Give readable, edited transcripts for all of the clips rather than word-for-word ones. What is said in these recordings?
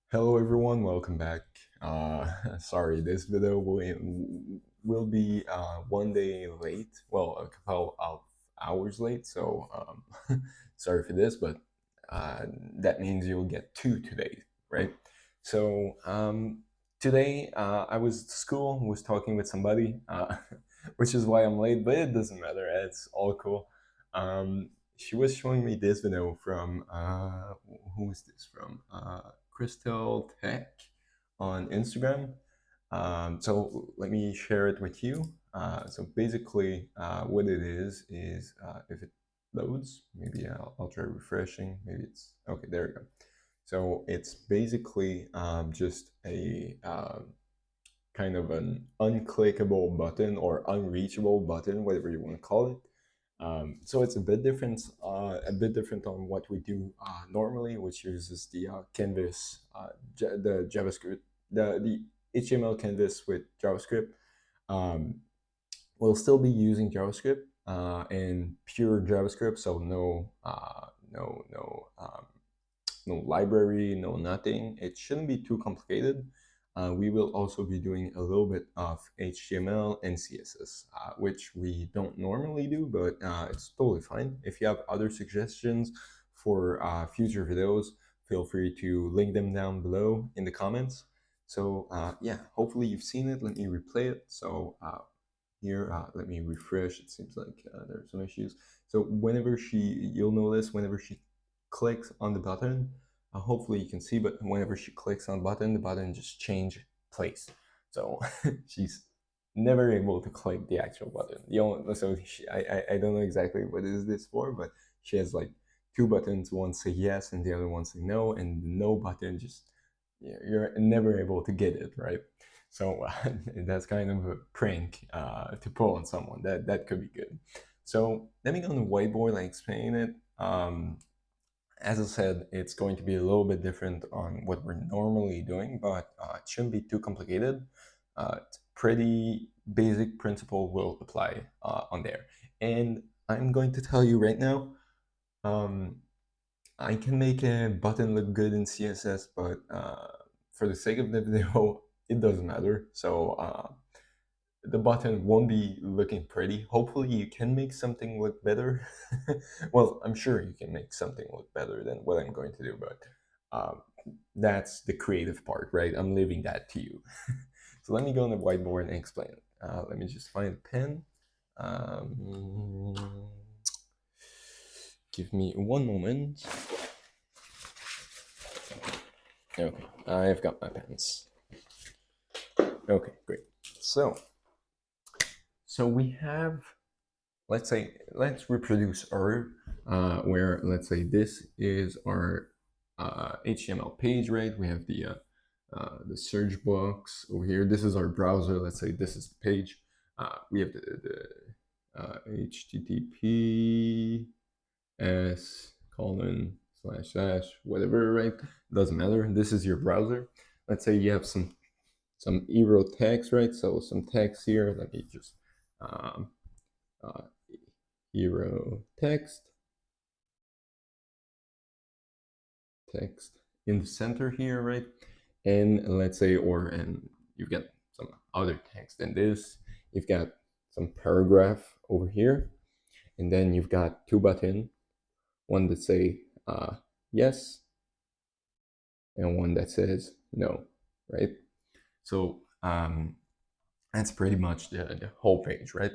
Hello everyone, welcome back. Sorry, this video will be one day late. Well, a couple of hours late. So sorry for this, but uh, that means you'll get two today, right? So today I was at school, was talking with somebody, which is why I'm late. But it doesn't matter. It's all cool. She was showing me this video from who is this from? Crystal Tech on Instagram. So let me share it with you. So basically, what it is if it loads, maybe I'll try refreshing. Maybe it's okay. There we go. So it's basically just a kind of an unclickable button or unreachable button, whatever you want to call it. So it's a bit different on what we do normally, which uses the canvas, the JavaScript, the HTML canvas with JavaScript. Um, we'll still be using JavaScript and pure JavaScript, so no library, no nothing. It shouldn't be too complicated. We will also be doing a little bit of HTML and CSS, which we don't normally do, but it's totally fine. If you have other suggestions for future videos, feel free to link them down below in the comments. So yeah, hopefully you've seen it. Let me replay it. So here, let me refresh. It seems like there are some issues. So you'll notice whenever she clicks on the button, hopefully you can see, but whenever she clicks on the button just change place. So she's never able to click the actual button. I don't know exactly what is this for, but she has like two buttons, one say yes and the other one say no, and the no button just, you're never able to get it, right? So that's kind of a prank to pull on someone. That could be good. So let me go on the whiteboard and explain it. As I said, it's going to be a little bit different on what we're normally doing, but it shouldn't be too complicated. It's pretty basic principle will apply on there. And I'm going to tell you right now, I can make a button look good in CSS, but for the sake of the video, it doesn't matter. So the button won't be looking pretty. Hopefully you can make something look better. Well, I'm sure you can make something look better than what I'm going to do, but that's the creative part, right? I'm leaving that to you. So let me go on the whiteboard and explain it. Let me just find a pen. Um, give me one moment. Okay, I've got my pens. Okay, great. So we have, let's reproduce our, where let's say this is our HTML page, right? We have the search box over here. This is our browser. Let's say this is the page. We have the https:// whatever, right? Doesn't matter. This is your browser. Let's say you have some hero text, right? So some text here. Let me just uh, hero text in the center here, right? And let's say, and you get some other text than this. You've got some paragraph over here, and then you've got two buttons, one that say yes, and one that says no, right? So that's pretty much the whole page, right?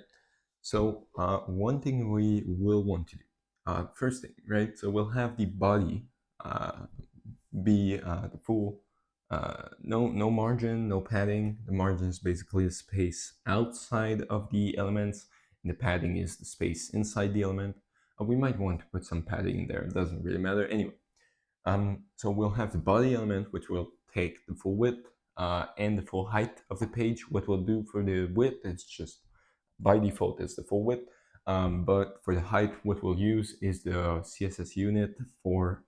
So one thing we will want to do, first thing, right? So we'll have the body be the full, no margin, no padding. The margin is basically the space outside of the elements, and the padding is the space inside the element. We might want to put some padding in there. It doesn't really matter anyway. So we'll have the body element, which will take the full width and the full height of the page. What we'll do for the width, it's just by default it's the full width. But for the height, what we'll use is the CSS unit for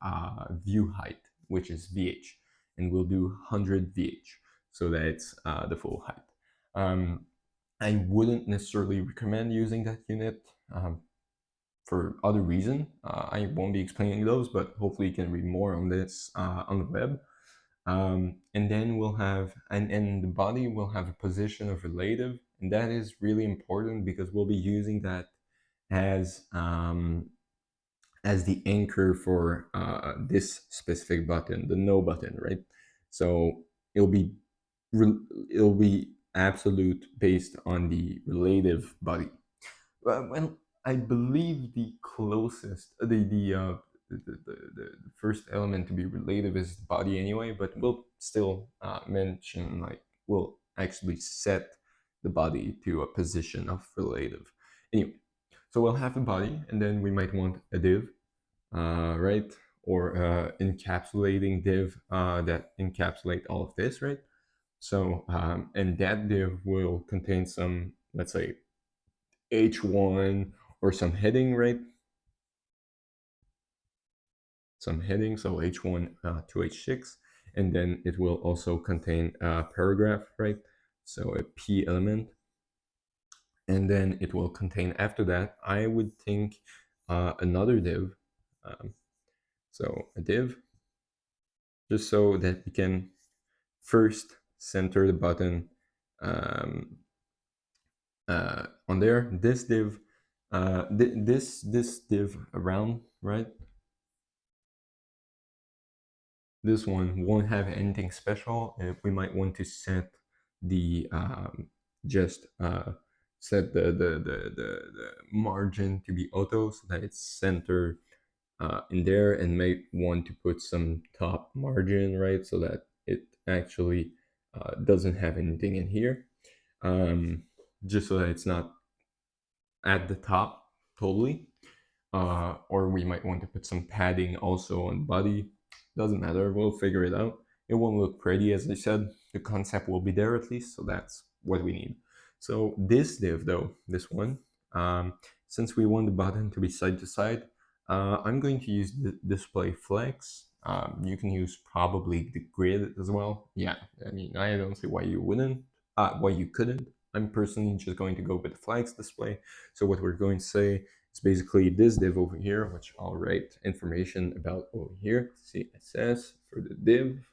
view height, which is VH, and we'll do 100 VH, so that's the full height. I wouldn't necessarily recommend using that unit for other reason. I won't be explaining those, but hopefully you can read more on this on the web. And then we'll have, and the body will have a position of relative, and that is really important because we'll be using that as the anchor for this specific button, the no button, right? So it'll be it'll be absolute based on the relative body. Well, I believe the closest, the first element to be relative is the body anyway, but we'll still mention, like, we'll actually set the body to a position of relative. Anyway, so we'll have a body, and then we might want a div, right? Or encapsulating div that encapsulate all of this, right? So, and that div will contain some, let's say, h1 or some heading, right? Some heading, so h1 to h6, and then it will also contain a paragraph, right? So a p element, and then it will contain, after that, I would think, another div. So a div, just so that we can first center the button on there. This div, this div around, right? This one won't have anything special. We might want to set the just set the margin to be auto, so that it's centered in there, and may want to put some top margin, right, so that it actually doesn't have anything in here, just so that it's not at the top totally. Or we might want to put some padding also on body. Doesn't matter, we'll figure it out. It won't look pretty, as I said. The concept will be there at least, so that's what we need. So this div though, this one, since we want the button to be side to side, I'm going to use the display flex. You can use probably the grid as well. Yeah, I mean, I don't see why you wouldn't, why you couldn't. I'm personally just going to go with the flex display. So what we're going to say, it's basically this div over here, which I'll write information about over here, CSS for the div,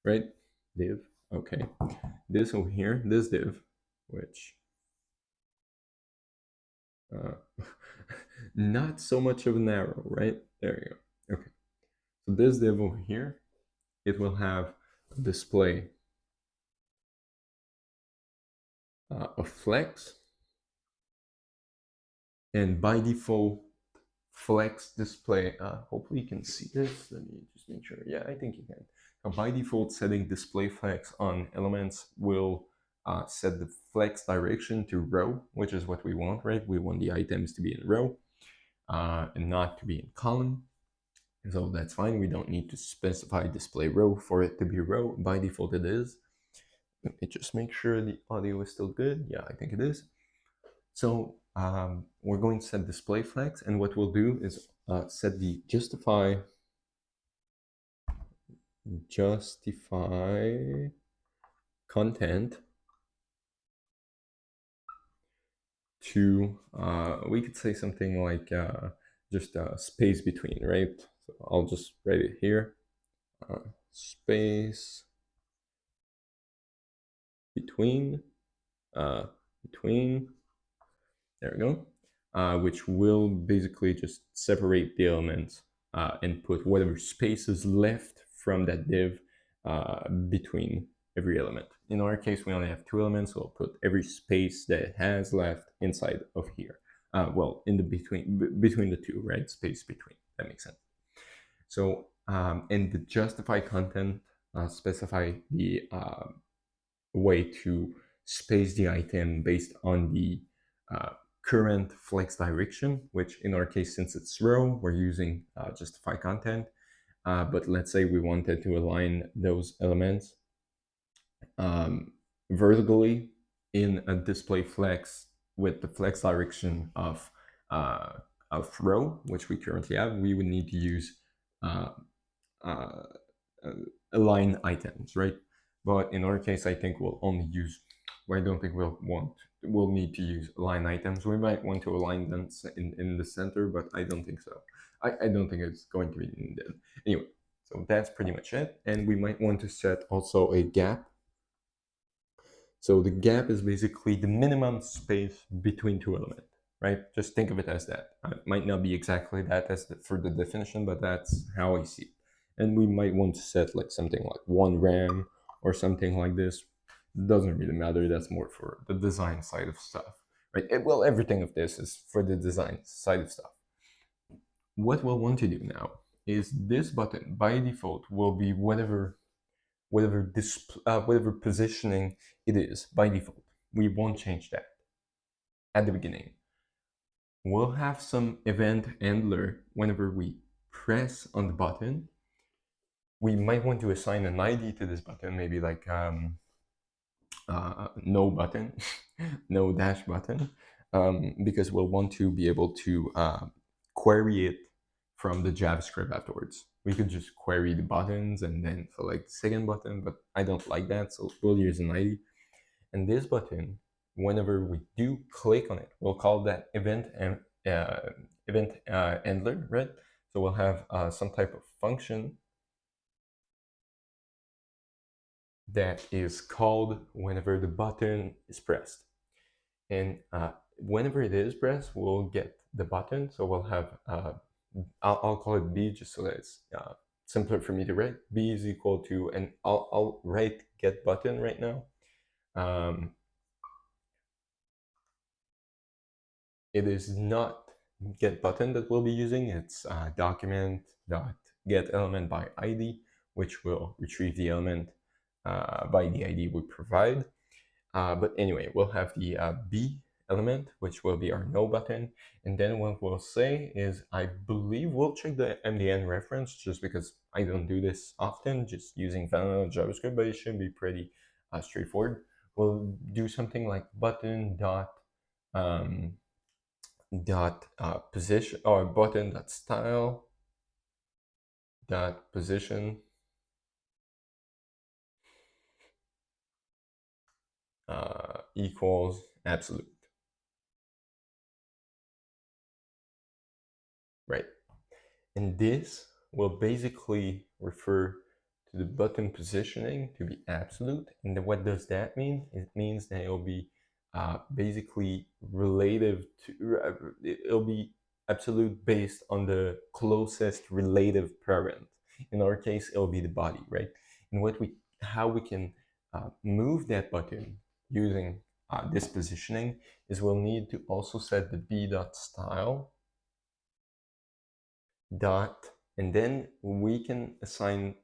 right? Div, okay. This over here, this div, which not so much of an arrow, right? There you go. Okay. So this div over here, it will have a display of flex, and by default, flex display, hopefully you can see this. Let me just make sure. Yeah, I think you can. By default, setting display flex on elements will set the flex direction to row, which is what we want, right? We want the items to be in row and not to be in column. So that's fine. We don't need to specify display row for it to be row. By default, it is. Let me just make sure the audio is still good. Yeah, I think it is. So we're going to set display flex, and what we'll do is set the justify content to, we could say something like just space between, right? So I'll just write it here, space between, there we go, which will basically just separate the elements and put whatever space is left from that div between every element. In our case, we only have two elements, so I'll put every space that it has left inside of here. Well, in the between the two, right? Space between, that makes sense. So, and the justify content specify the way to space the item based on the current flex direction, which in our case, since it's row, we're using justify content. But let's say we wanted to align those elements vertically in a display flex with the flex direction of row, which we currently have. We would need to use align items, right? But in our case, I think we'll only use, I don't think we'll need to use align items. We might want to align them in the center, but I don't think so. I don't think it's going to be needed. Anyway, So that's pretty much it. And we might want to set also a gap. So the gap is basically the minimum space between two elements, right? Just think of it as that. It might not be exactly that as for the definition, but that's how I see it. And we might want to set like something like 1 rem or something like this. Doesn't really matter. That's more for the design side of stuff, right? Well, everything of this is for the design side of stuff. What we'll want to do now is this button by default will be whatever positioning it is by default. We won't change that at the beginning. We'll have some event handler whenever we press on the button. We might want to assign an ID to this button, maybe like no button, no dash button, because we'll want to be able to query it from the JavaScript afterwards. We could just query the buttons and then select the second button, but I don't like that, so we'll use an ID. And this button, whenever we do click on it, we'll call that event handler, right? So we'll have some type of function that is called whenever the button is pressed. And whenever it is pressed, we'll get the button. So we'll have, I'll call it B just so that it's simpler for me to write. B is equal to, and I'll write get button right now. It is not get button that we'll be using. It's document.get element by ID, which will retrieve the element by the ID we provide. But anyway, we'll have the B element, which will be our no button. And then what we'll say is, I believe we'll check the MDN reference just because I don't do this often, just using vanilla JavaScript, but it should be pretty straightforward. We'll do something like button dot position or button dot style dot position equals absolute, right? And this will basically refer to the button positioning to be absolute. And then what does that mean? It means that it'll be basically relative to, it'll be absolute based on the closest relative parent. In our case, it'll be the body, right? And how we can move that button using this positioning is we'll need to also set the b.style dot, and then we can assign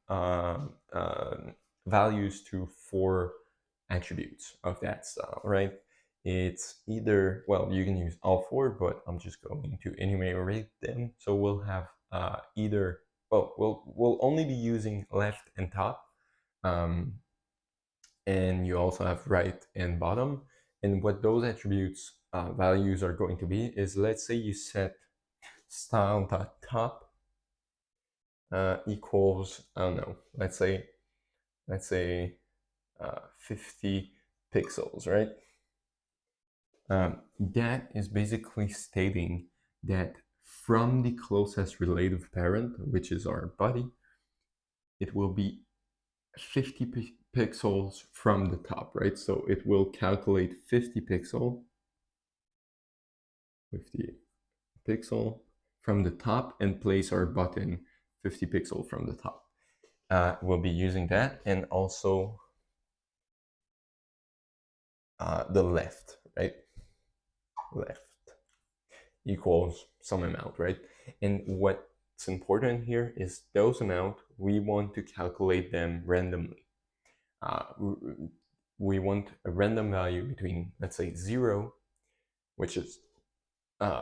values to 4 attributes of that style, right? It's either, well, you can use all 4, but I'm just going to enumerate them. So we'll have either, well, we'll only be using left and top, and you also have right and bottom. And what those attributes values are going to be is, let's say you set style.top equals, I don't know, let's say 50 pixels, right? That is basically stating that from the closest relative parent, which is our body, it will be 50 pixels from the top, right? So it will calculate 50 pixel from the top and place our button 50 pixel from the top. We'll be using that, and also the left, right? Left equals some amount, right? And what's important here is those amount, we want to calculate them randomly. We want a random value between, let's say, 0, which is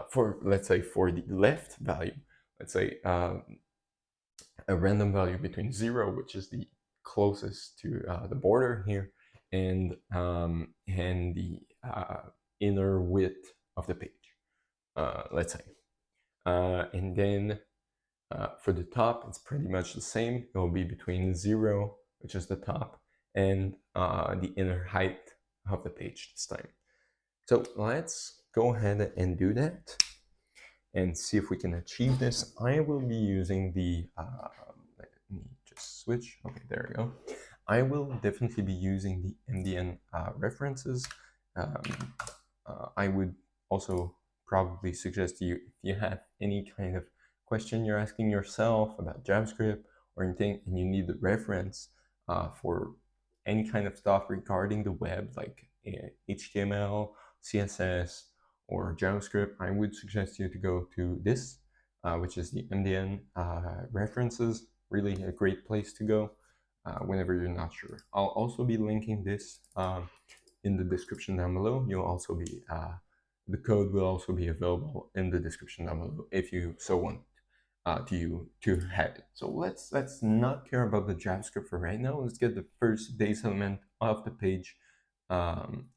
for the left value, let's say a random value between 0, which is the closest to the border here, and the inner width of the page, let's say. And then for the top, it's pretty much the same. It will be between 0, which is the top, and the inner height of the page this time. So let's go ahead and do that and see if we can achieve this. I will be using the, let me just switch. Okay, there we go. I will definitely be using the MDN references. I would also probably suggest to you, if you have any kind of question you're asking yourself about JavaScript or anything, and you need the reference for any kind of stuff regarding the web, like HTML, CSS, or JavaScript, I would suggest you to go to this, which is the MDN references. Really a great place to go whenever you're not sure. I'll also be linking this in the description down below. You'll also be the code will also be available in the description down below if you so want to have it. So let's not care about the JavaScript for right now. Let's get the first base element of the page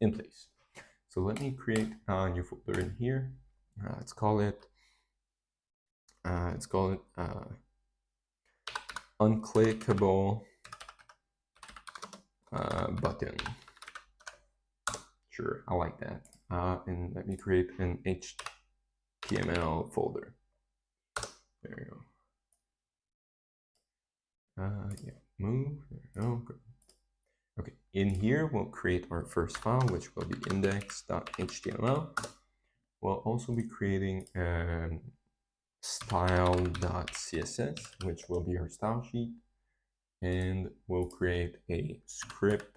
in place. So let me create a new folder in here. Let's call it Unclickable button. Sure, I like that. And let me create an HTML folder. There you go. Yeah, move. There you go. Good. Okay, in here we'll create our first file, which will be index.html. We'll also be creating style.css, which will be our style sheet, and we'll create a script.js.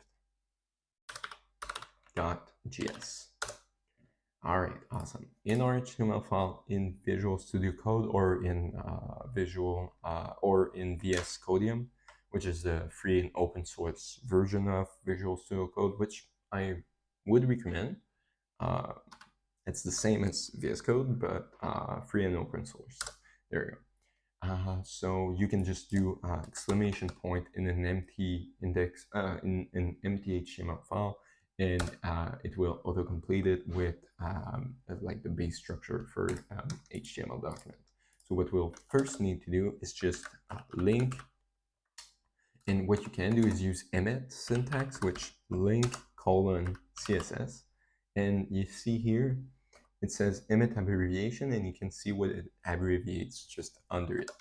All right, awesome. In our HTML file in Visual Studio Code or in VS Codium, which is the free and open source version of Visual Studio Code, which I would recommend. It's the same as VS Code, but free and open source. There you go. So you can just do exclamation point in an empty index, in an empty HTML file, and it will autocomplete it with like the base structure for HTML document. So what we'll first need to do is just link, and what you can do is use emmet syntax, which link : CSS, and you see here it says emmet abbreviation, and you can see what it abbreviates just under it.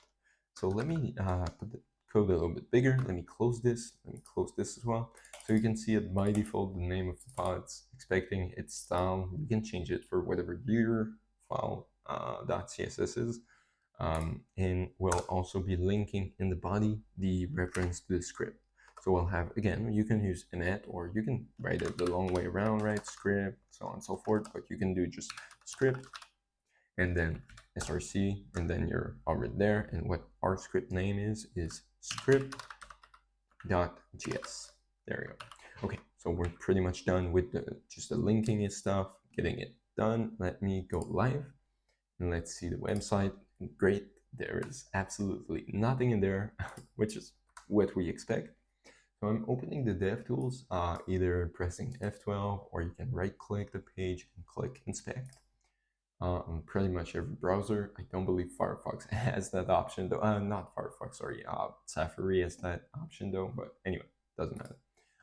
So let me put the code a little bit bigger. Let me close this. Let me close this as well. So you can see it by default, the name of the file it's expecting, its style. You can change it for whatever your file .css is. And we'll also be linking in the body the reference to the script. So we'll have, again, you can use emmet, or you can write it the long way around, right? Script, so on and so forth, but you can do just script and then src, and then you're already there. And what our script name is script.js. There we go. Okay, so we're pretty much done with just the linking and stuff, getting it done. Let me go live and let's see the website. Great, there is absolutely nothing in there, which is what we expect. So I'm opening the DevTools, either pressing F12, or you can right click the page and click inspect. On pretty much every browser. I don't believe Firefox has that option though. Not Firefox, sorry. Safari has that option though, but anyway, doesn't matter.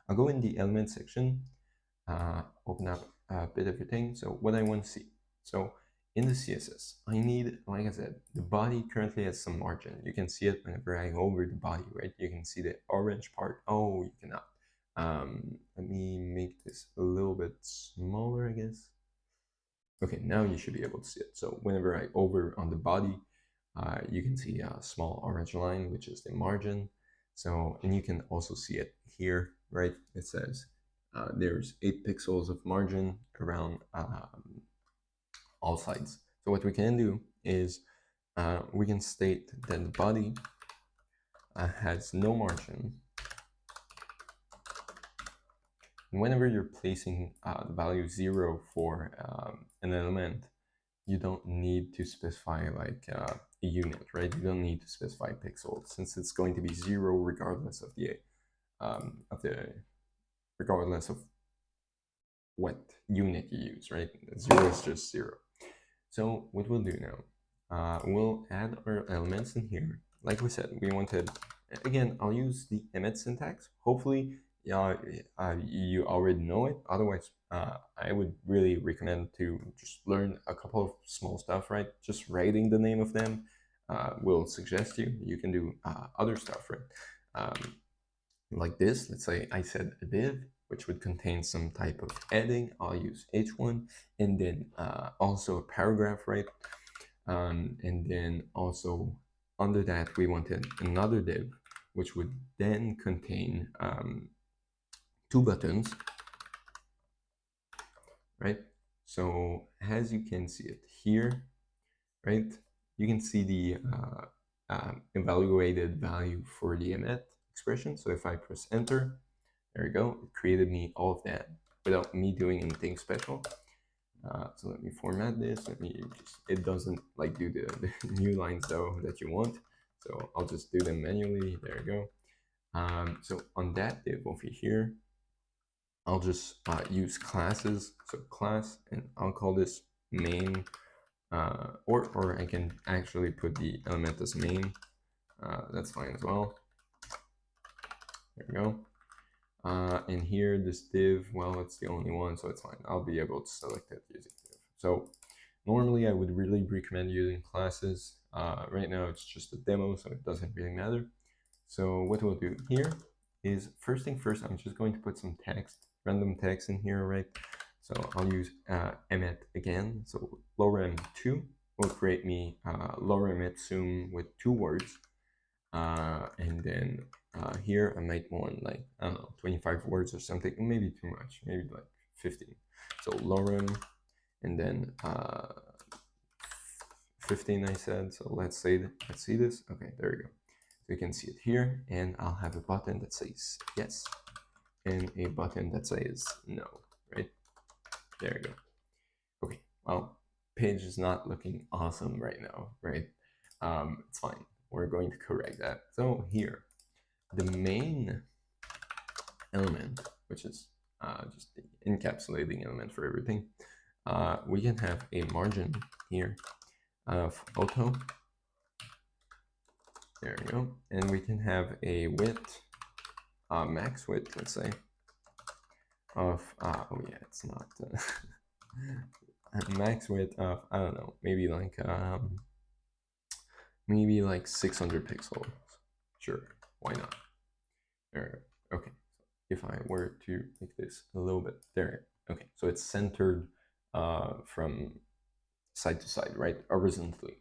I'll go in the element section, open up a bit of everything. So what I want to see. So in the CSS, I need, like I said, the body currently has some margin. You can see it whenever I hover the body, right? You can see the orange part. Oh, you cannot. Let me make this a little bit smaller, I guess. Okay, now you should be able to see it. So whenever I hover on the body, you can see a small orange line, which is the margin. So, and you can also see it here, right? It says there's 8 pixels of margin around all sides. So what we can do is we can state that the body has no margin. And whenever you're placing the value 0 for an element, you don't need to specify like a unit, right? You don't need to specify pixels, since it's going to be 0 regardless of regardless of what unit you use, right? 0 is just 0. So what we'll do now, we'll add our elements in here. Like we said, we wanted, again, I'll use the emmet syntax. Hopefully, you already know it. Otherwise, I would really recommend to just learn a couple of small stuff, right? Just writing the name of them will suggest you can do other stuff, right? like this. Let's say I said a div, which would contain some type of heading. I'll use h1, and then also a paragraph, right? And then also under that, we wanted another div, which would then contain two buttons, right? So as you can see it here, right, you can see the evaluated value for the emit expression. So if I press enter, there we go, it created me all of that without me doing anything special. So let me format this. Let me just, it doesn't like do the new lines though that you want. So I'll just do them manually. There we go. So on that div over here, I'll just use classes. So class, and I'll call this main, or I can actually put the element as main. That's fine as well. There we go. And here, this div, well, it's the only one, so it's fine. I'll be able to select it using div. So normally, I would really recommend using classes. Right now, it's just a demo, so it doesn't really matter. So what we'll do here is, first thing first, I'm just going to put some text, random text in here, right? So I'll use emit again. So lorem2 will create me lorem zoom with 2 words. And then here I might want like, I don't know, 25 words or something, maybe too much, maybe like 15. So lorem, and then 15 I said, so let's see this. Okay, there we go. So you can see it here, and I'll have a button that says yes, and a button that says no, right? There you go. Okay, well, page is not looking awesome right now, right? It's fine. We're going to correct that. So here, the main element, which is just the encapsulating element for everything, we can have a margin here of auto. There we go. And we can have a width, max width, let's say, of, oh yeah, it's not, max width of, I don't know, maybe like 600 pixels. Sure, why not? There, okay. If I were to make this a little bit there, okay, so it's centered from side to side, right, horizontally.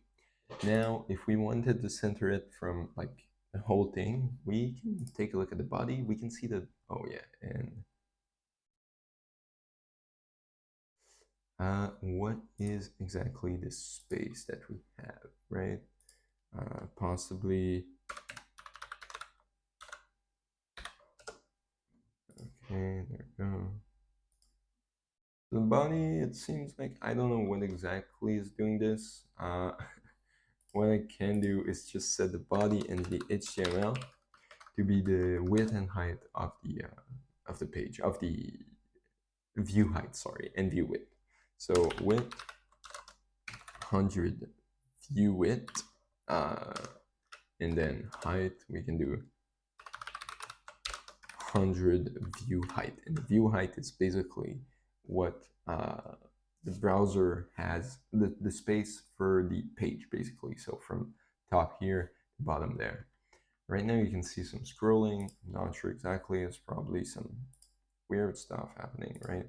Now, if we wanted to center it from like the whole thing, we can take a look at the body. We can see that, oh yeah, and what is exactly the space that we have, right? Possibly, okay, there we go. The body, it seems like, I don't know what exactly is doing this. What I can do is just set the body and the HTML to be the width and height of the page, of the view height, sorry, and view width. So width 100 view width, and then height we can do 100 view height, and the view height is basically what the browser has, the space for the page, basically. So from top here to bottom there. Right now you can see some scrolling. I'm not sure exactly. It's probably some weird stuff happening, right?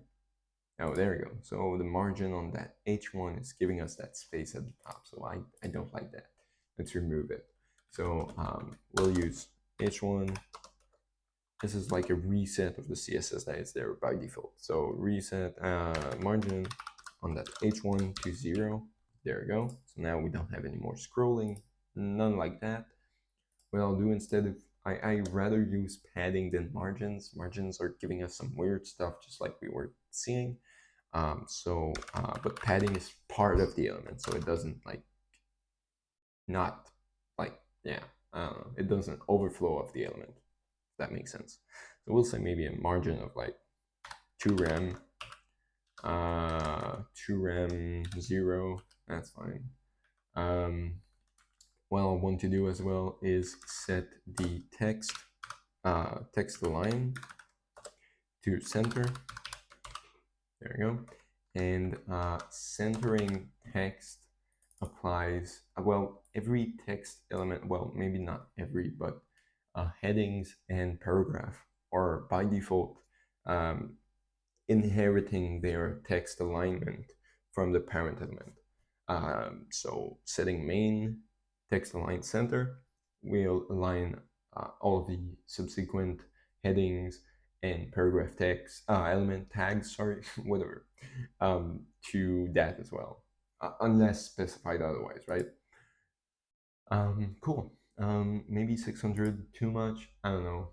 Oh, there we go. So the margin on that H1 is giving us that space at the top. So I don't like that. Let's remove it. So we'll use H1. This is like a reset of the CSS that is there by default. So reset margin on that H1 to 0. There we go. So now we don't have any more scrolling, none like that. What I'll do instead of, I rather use padding than margins. Margins are giving us some weird stuff, just like we were seeing. But padding is part of the element, so it doesn't like, not like, yeah, it doesn't overflow of the element. That makes sense. So we'll say maybe a margin of like 2 rem, 2 rem 0. That's fine. What I want to do as well is set the text align to center. There we go. And centering text applies, well, every text element, well, maybe not every, but headings and paragraph are by default um, inheriting their text alignment from the parent element. So setting main text align center will align all of the subsequent headings and paragraph text element tags, sorry, whatever, to that as well, unless specified otherwise, right? Cool. Maybe 600 too much. I don't know.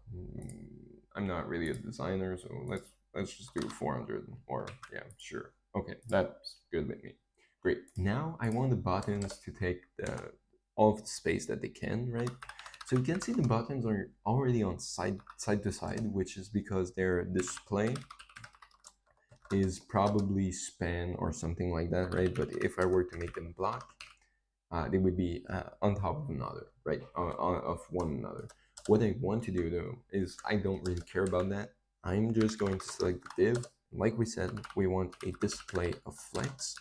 I'm not really a designer, so let's just do 400. Or yeah, sure. Okay, that's good with me. Great. Now I want the buttons to take all of the space that they can, right? So you can see the buttons are already on side to side, which is because their display is probably span or something like that, right? But if I were to make them block, they would be on top of another, right? Of one another. What I want to do though is I don't really care about that. I'm just going to select the div. Like we said, we want a display of flex.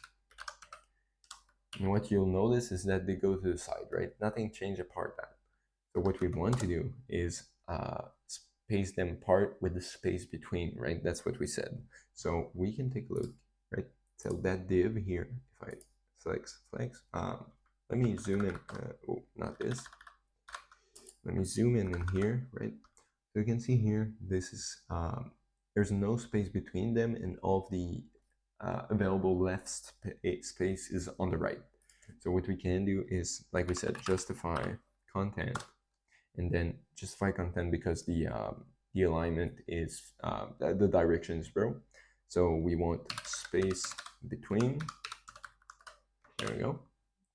And what you'll notice is that they go to the side, right? Nothing changed apart that. So what we want to do is space them apart with the space between, right? That's what we said. So we can take a look, right? So that div here, if I select flex, let me zoom in. Oh, not this. Let me zoom in here, right? So you can see here, this is there's no space between them, and all of the available left space is on the right. So what we can do is, like we said, justify content, and then justify content because the alignment is the direction is row. So we want space between. There we go,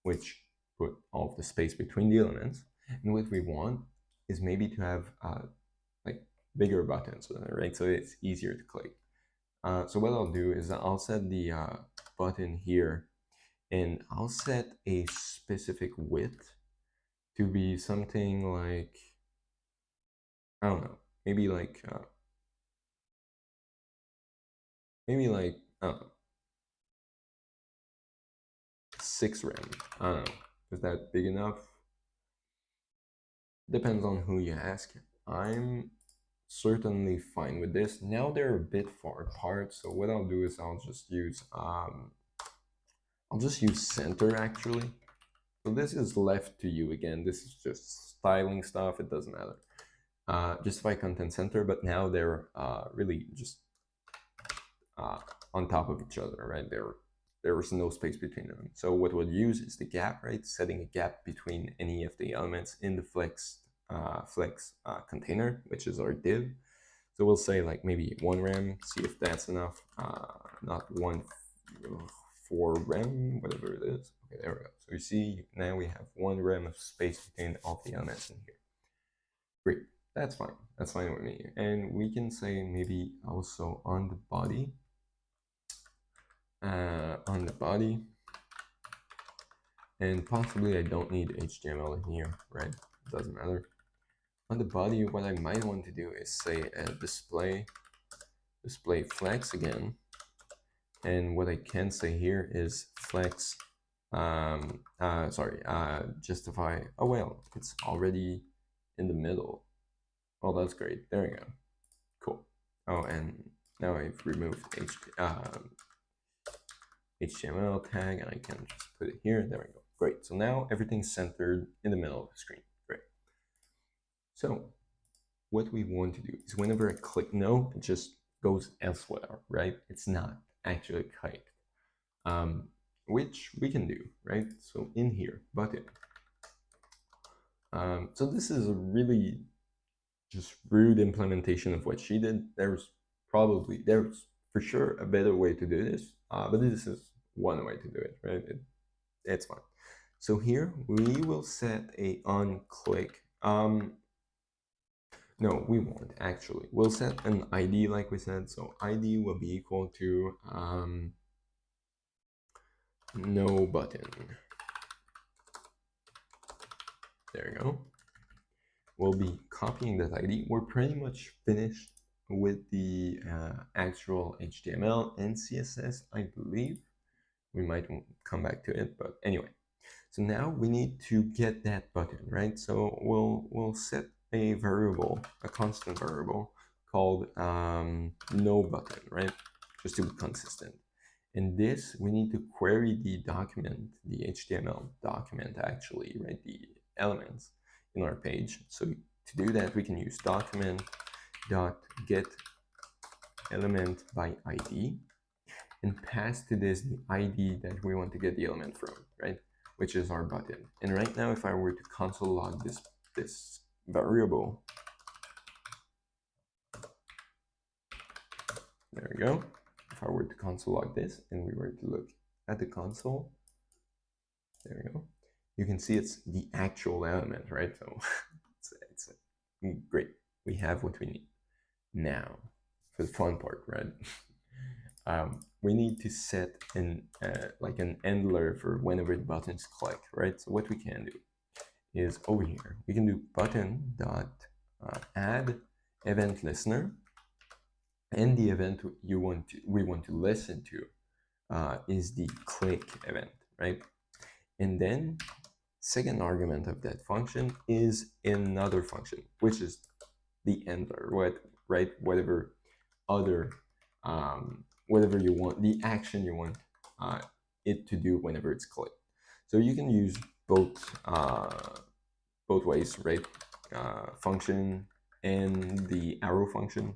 which put all of the space between the elements. And what we want is maybe to have like bigger buttons, right? So it's easier to click. So what I'll do is I'll set the button here, and I'll set a specific width to be something like, I don't know, maybe like I don't know, 6 rem. I don't know. Is that big enough? Depends on who you ask. I'm certainly fine with this. Now they're a bit far apart, so what I'll do is I'll just use center actually. So this is left to you again. This is just styling stuff. It doesn't matter. Justify content center, but now they're really just on top of each other, right? There was no space between them. So what we'll use is the gap, right? Setting a gap between any of the elements in the flex container, which is our div. So we'll say like maybe 1 rem, see if that's enough. Not 4 rem, whatever it is. Okay, there we go. So you see now we have 1 rem of space between all the elements in here. Great, that's fine. That's fine with me. And we can say maybe also on the body. And possibly I don't need HTML in here, right? It doesn't matter. On the body, what I might want to do is say display flex again. And what I can say here is flex, justify. Oh, well, it's already in the middle. Oh, that's great. There we go. Cool. Oh, and now I've removed HTML tag, and I can just put it here. There we go. Great. So now everything's centered in the middle of the screen. Great. So what we want to do is whenever I click no, it just goes elsewhere, right? It's not actually typed, which we can do, right? So in here, button. So this is a really just rude implementation of what she did. There's for sure a better way to do this, but this is one way to do it, right? It's fine. So here we will set a onClick. No, we won't actually. We'll set an ID like we said. So ID will be equal to no button. There you go. We'll be copying that ID. We're pretty much finished with the actual HTML and CSS, I believe. We might come back to it, but anyway. So now we need to get that button, right? So we'll set a variable, a constant variable called no button, right? Just to be consistent. In this, we need to query the document, the HTML document actually, right? The elements in our page. So to do that, we can use document.get element by ID and pass to this the ID that we want to get the element from, right? Which is our button. And right now, if I were to console log this variable, there we go. If I were to console log this and we were to look at the console, there we go. You can see it's the actual element, right? So it's great. We have what we need. Now, for the fun part, right? We need to set like an handler for whenever the buttons click, right? So what we can do is over here, we can do button dot add event listener, and the event we want to listen to is the click event, right? And then second argument of that function is another function, which is the handler, right? Whatever other whatever you want, the action you want it to do whenever it's clicked. So you can use both ways, right? Function and the arrow function.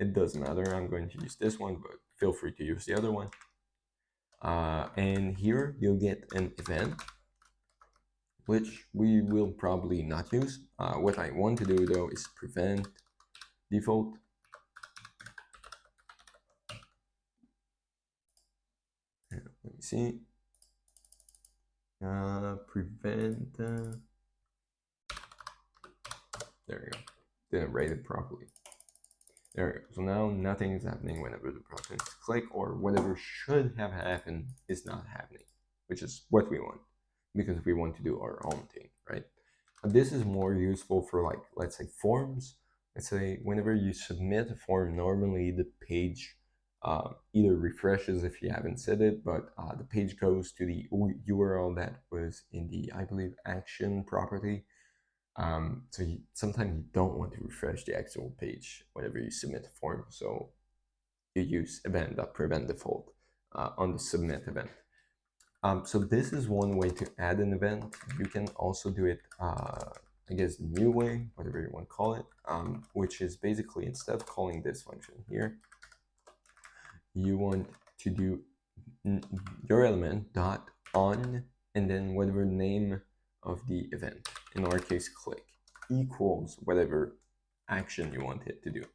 It doesn't matter. I'm going to use this one, but feel free to use the other one. And here you'll get an event, which we will probably not use. What I want to do though is prevent default. Let me see. Prevent. There we go. Didn't write it properly. There we go. So now nothing is happening whenever the buttons click, or whatever should have happened is not happening, which is what we want, because we want to do our own thing, right? This is more useful for, like, let's say forms. Let's say whenever you submit a form, normally the page either refreshes if you haven't set it, but the page goes to the URL that was in the, I believe, action property. So sometimes you don't want to refresh the actual page whenever you submit a form. So you use event.prevent default on the submit event. So this is one way to add an event. You can also do it, I guess, the new way, whatever you want to call it, which is basically, instead of calling this function here, you want to do your element dot on and then whatever name of the event, in our case click, equals whatever action you want it to do.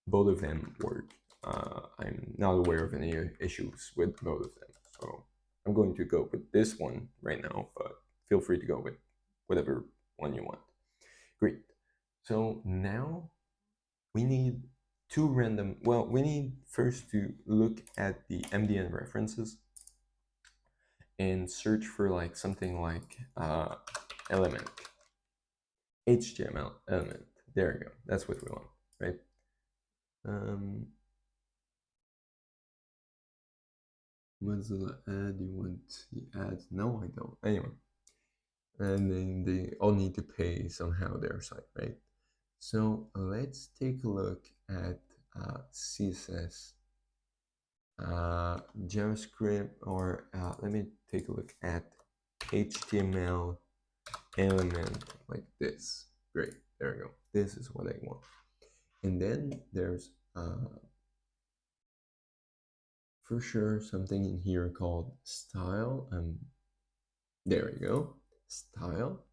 Both of them work. I'm not aware of any issues with both of them, so I'm going to go with this one right now, but feel free to go with whatever one you want. Great. So now we need we need first to look at the MDN references and search for like something like element, HTML element. There you go. That's what we want, right? Mozilla ad, you want the ads? No, I don't. Anyway, and then they all need to pay somehow their site, right? So let's take a look at CSS, JavaScript, or let me take a look at HTML element like this. Great, there we go. This is what I want. And then there's for sure something in here called style. There we go, style.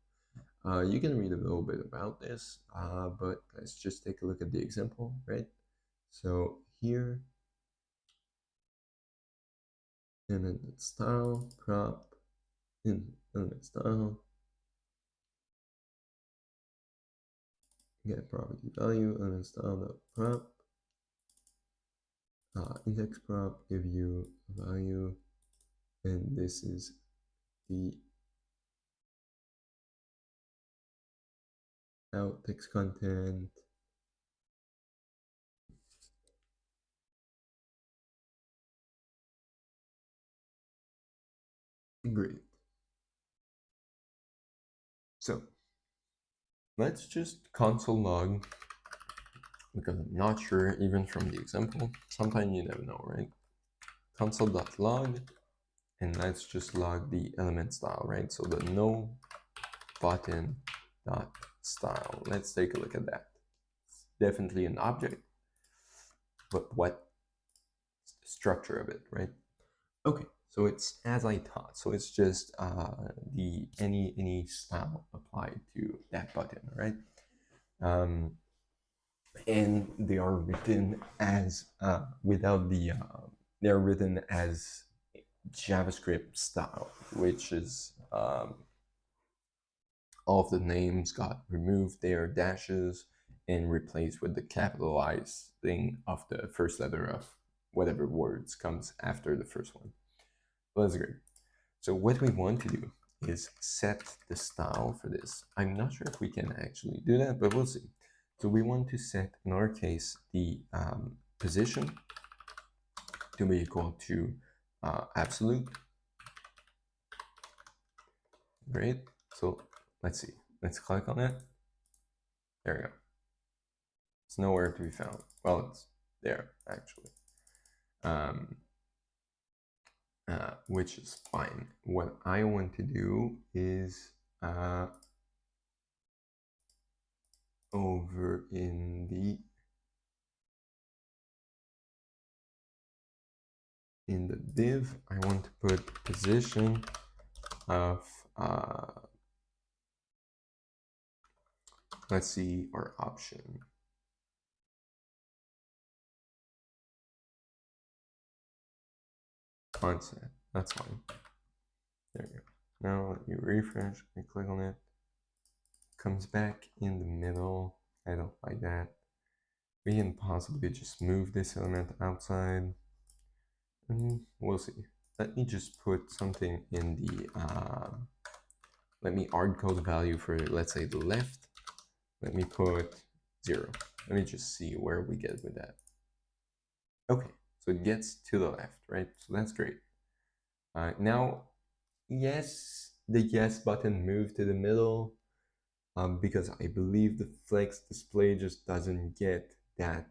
You can read a little bit about this, but let's just take a look at the example, right? So here, element style, prop, in element style, get property value, element style prop, index prop, give you value, and this is the out text content. Great. So let's just console log, because I'm not sure even from the example. Sometimes you never know, right? Console.log, and let's just log the element style, right? So the no button dot style. Let's take a look at that. It's definitely an object, but what is the structure of it, right? Okay, so it's as I thought. So it's just the any style applied to that button, right? And they are written as without the they're written as JavaScript style, which is all of the names got removed. They are dashes and replaced with the capitalized thing of the first letter of whatever words comes after the first one. Well, that's great. So what we want to do is set the style for this. I'm not sure if we can actually do that, but we'll see. So we want to set, in our case, the position to be equal to absolute. Great. So let's see. Let's click on it. There we go. It's nowhere to be found. Well, it's there actually, which is fine. What I want to do is over in the div, I want to put position of let's see our option. Onset. That's fine. There you go. Now let you refresh and click on it. Comes back in the middle. I don't like that. We can possibly just move this element outside. We'll see. Let me just put something in the let me hard code value for, let's say, the left. Let me put 0. Let me just see where we get with that. Okay, so it gets to the left, right? So that's great. Now, yes, the yes button moved to the middle because I believe the flex display just doesn't get that.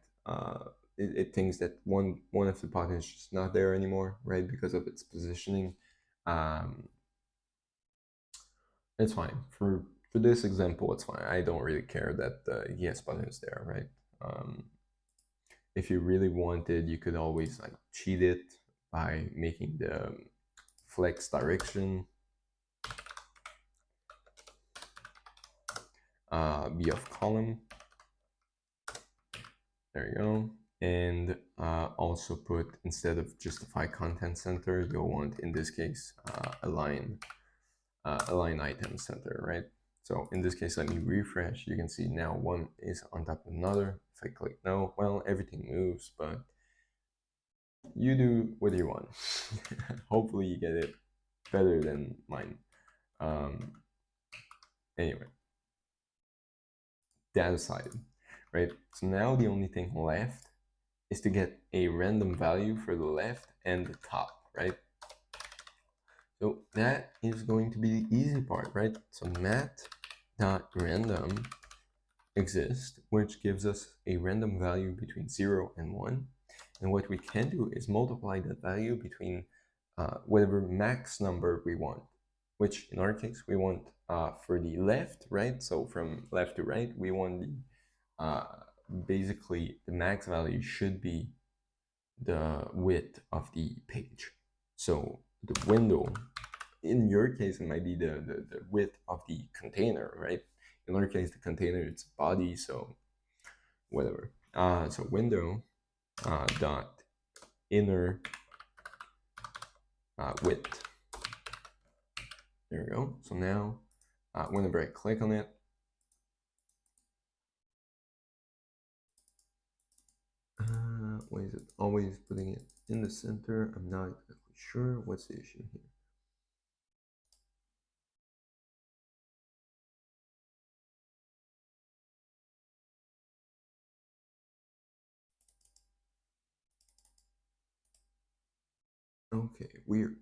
It thinks that one of the buttons is just not there anymore, right? Because of its positioning. It's fine. For this example, it's fine. I don't really care that the yes button is there, right? If you really wanted, you could always like cheat it by making the flex direction be of column. There you go. And also put, instead of justify content center, you'll want, in this case, align item center, right? So in this case, let me refresh. You can see now one is on top of another. If I click no, well, everything moves, but you do what you want. Hopefully you get it better than mine. Anyway, that aside, right? So now the only thing left is to get a random value for the left and the top, right? So that is going to be the easy part, right? So mat.random exists, which gives us a random value between 0 and 1. And what we can do is multiply that value between whatever max number we want, which in our case, we want for the left, right? So from left to right, we want the basically the max value should be the width of the page. So the window, in your case, it might be the width of the container, right? In our case, the container, it's body, so whatever. So window dot inner width. There we go. So now, whenever I click on it, why is it always putting it in the center? I'm not exactly sure. What's the issue here? Okay, weird.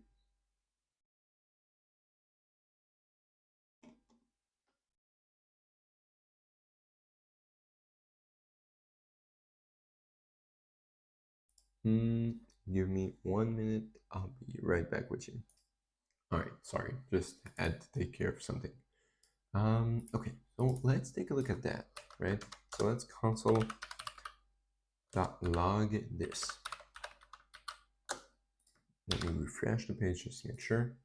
Give me 1 minute. I'll be right back with you. All right, sorry, just had to take care of something. Okay, so let's take a look at that, right? So let's console.log this. Let me refresh the page just to make sure.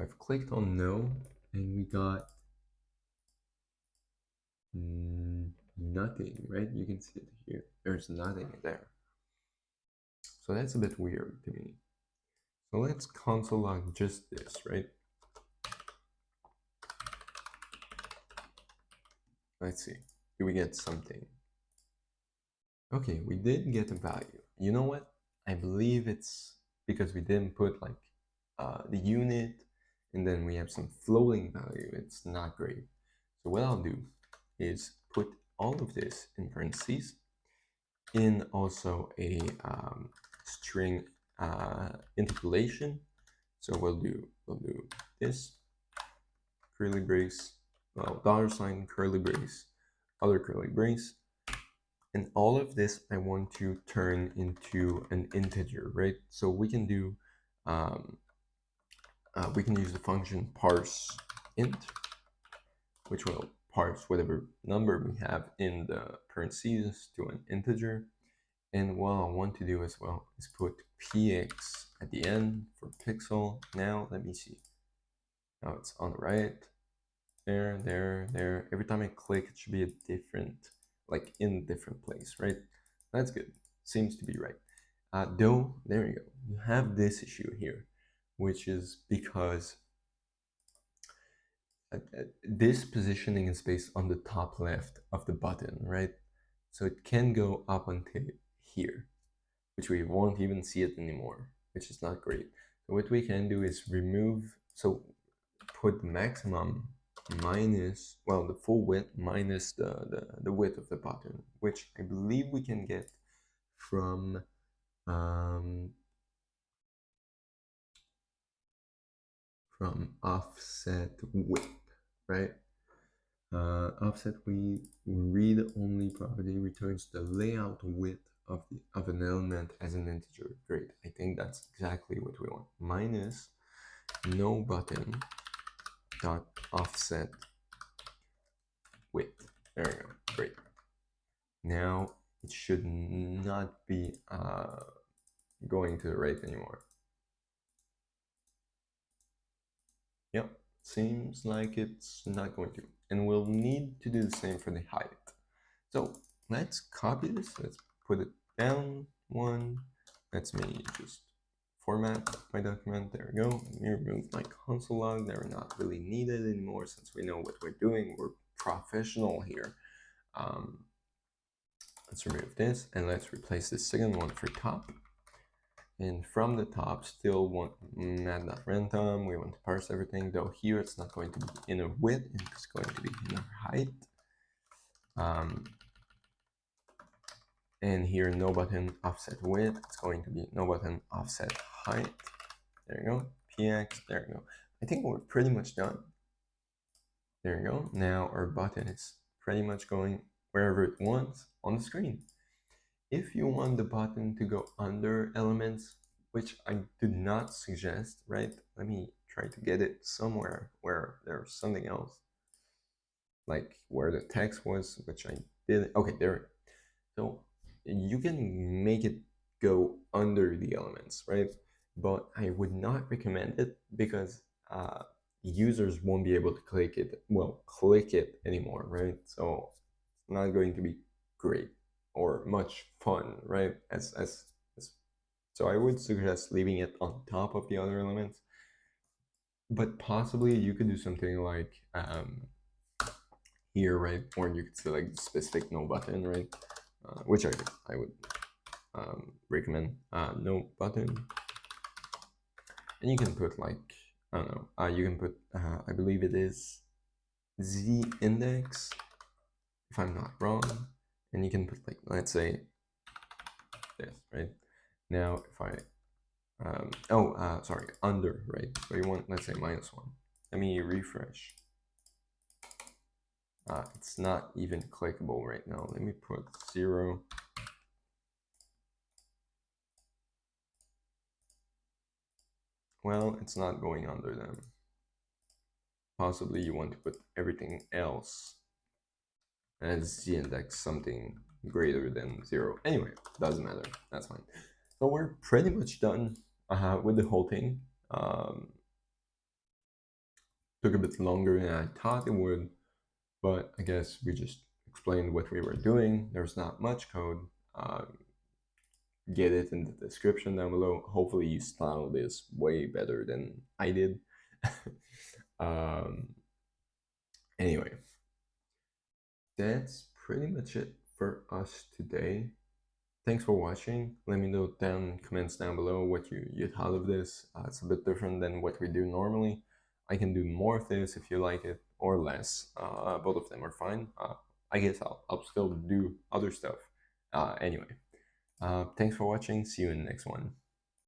I've clicked on no, and we got nothing, right? You can see it here. There's nothing there. So that's a bit weird to me. So let's console log just this, right? Let's see. Do we get something? Okay, we did get a value. You know what? I believe it's because we didn't put like the unit and then we have some floating value. It's not great. So what I'll do is put all of this in parentheses in also a string interpolation. So we'll do this curly brace, well, $, curly brace, other curly brace, and all of this I want to turn into an integer, right? So we can do we can use the function parse int, which will parse whatever number we have in the parentheses to an integer. And what I want to do as well is put px at the end for pixel. Now let me see. Now it's on the right. There, there, there. Every time I click, it should be a different, like in a different place, right? That's good. Seems to be right. Though, there you go. You have this issue here, which is because this positioning is based on the top left of the button, right? So it can go up until here, which we won't even see it anymore, which is not great. So what we can do is remove, so put the maximum minus, well, the full width minus the width of the button, which I believe we can get from offset width, right? Offset we read only property returns the layout width of an element as an integer. Great, I think that's exactly what we want. Minus no button dot offset width. There we go. Great. Now it should not be going to the right anymore. Yep, seems like it's not going to. And we'll need to do the same for the height. So let's copy this. Let's put it down one. Let's me just format my document. There we go. Let me remove my console log. They're not really needed anymore since we know what we're doing. We're professional here. Let's remove this and let's replace the second one for top. And from the top, still want mat.random. We want to parse everything, though here it's not going to be inner width, it's going to be inner height. And here, no button offset width, it's going to be no button offset height. There you go, px, there you go. I think we're pretty much done. There you go. Now our button is pretty much going wherever it wants on the screen. If you want the button to go under elements, which I do not suggest, right? Let me try to get it somewhere where there's something else. Like where the text was, which I did. Okay, there. So you can make it go under the elements, right? But I would not recommend it because users won't be able to click it anymore, right? So it's not going to be great or much fun, right? So I would suggest leaving it on top of the other elements, but possibly you could do something like here, right? Or you could select the specific no button, right? Which I would recommend no button, and you can put like, I don't know, you can put I believe it is z index if I'm not wrong, and you can put like, let's say this, right? Now if I sorry, under, right? So you want, let's say -1. Let me refresh. It's not even clickable right now. Let me put 0. Well, it's not going under them. Possibly you want to put everything else as the index something greater than 0. Anyway, doesn't matter. That's fine. So we're pretty much done with the whole thing. Took a bit longer than I thought it would, but I guess we just explained what we were doing. There's not much code. Get it in the description down below. Hopefully you style this way better than I did. um, anyway, that's pretty much it for us today. Thanks for watching. Let me know down in comments down below what you thought of this. It's a bit different than what we do normally. I can do more of this if you like it, or less. Both of them are fine. I guess I'll still do other stuff. Anyway, thanks for watching. See you in the next one.